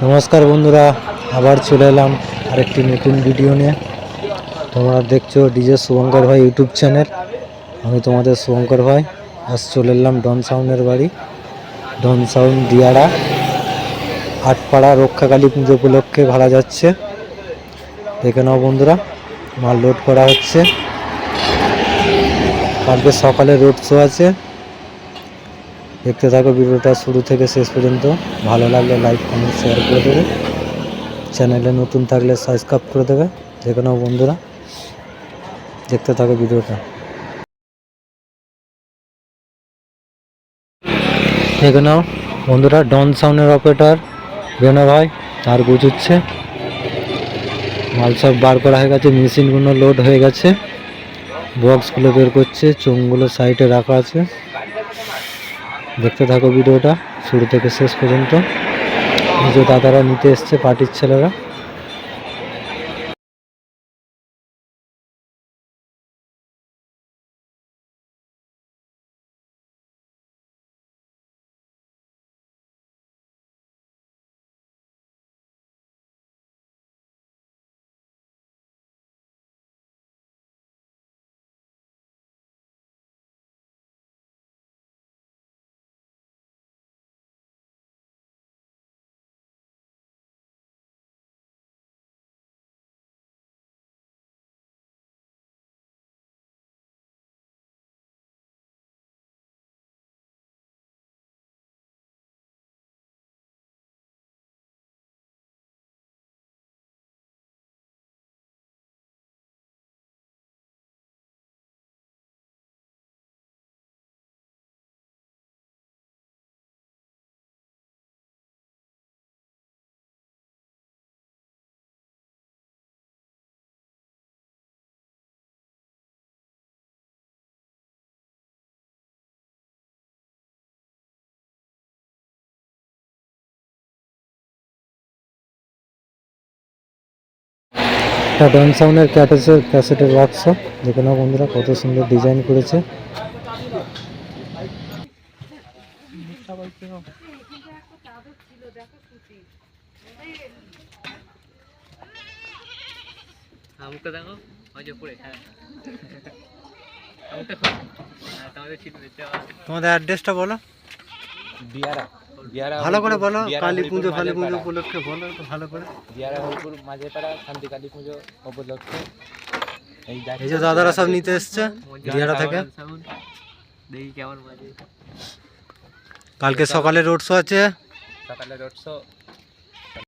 নমস্কার বন্ধুরা, আবার চলে এলাম আরেকটি নতুন ভিডিও নিয়ে। তোমরা দেখছো ডিজে শুভঙ্কর ভাই ইউটিউব চ্যানেল। আমি তোমাদের শুভঙ্কর ভাই। আজ চলে এলাম ডন সাউন্ডের বাড়ি, ডন সাউন্ড দিয়াড়া আটপাড়া রক্ষাকালী পুজো উপলক্ষে ভাড়া যাচ্ছে। দেখে নাও বন্ধুরা, মাল লোড করা হচ্ছে। কালকে সকালে রোড শো আছে, দেখতে থাকো ভিডিওটা শুরু থেকে শেষ পর্যন্ত। ভালো লাগলে লাইক কমেন্ট শেয়ার করে দেবে, চ্যানেলে নতুন থাকলে সাবস্ক্রাইব করে দেবে। দেখে নাও বন্ধুরা, দেখতে থাকো ভিডিওটা। দেখে নাও বন্ধুরা, ডন সাউন্ডের অপারেটর বেনা ভাই তার গুজুচ্ছে। মাল সব বার করা হয়ে গেছে, মেশিনগুলো লোড হয়ে গেছে, বক্সগুলো বের করছে, চোঙগুলো সাইডে রাখা আছে। দেখতে থাকো ভিডিওটা শুরু থেকে শেষ পর্যন্ত। নিজে দাদারা নিতে এসছে, পার্টির ছেলেরা। একটা ডন সাউন্ডের ক্যাসেটের বাক্স, দেখে নাও বন্ধুরা কত সুন্দর ডিজাইন করেছে। তোমাদের অ্যাড্রেসটা বলো, ভালো করে বলো। কালী পুজো উপলক্ষে বলো ভালো করে। দিয়ারা হলপুর মাঝেপাড়া শান্তি কালী পুজো উপলক্ষে এই যে দাদারা সব নিতে এসছে দিয়ারা থেকে। দেখি কেমন বাজে। কালকে সকালে রোড শো আছে, সকালে রোড শো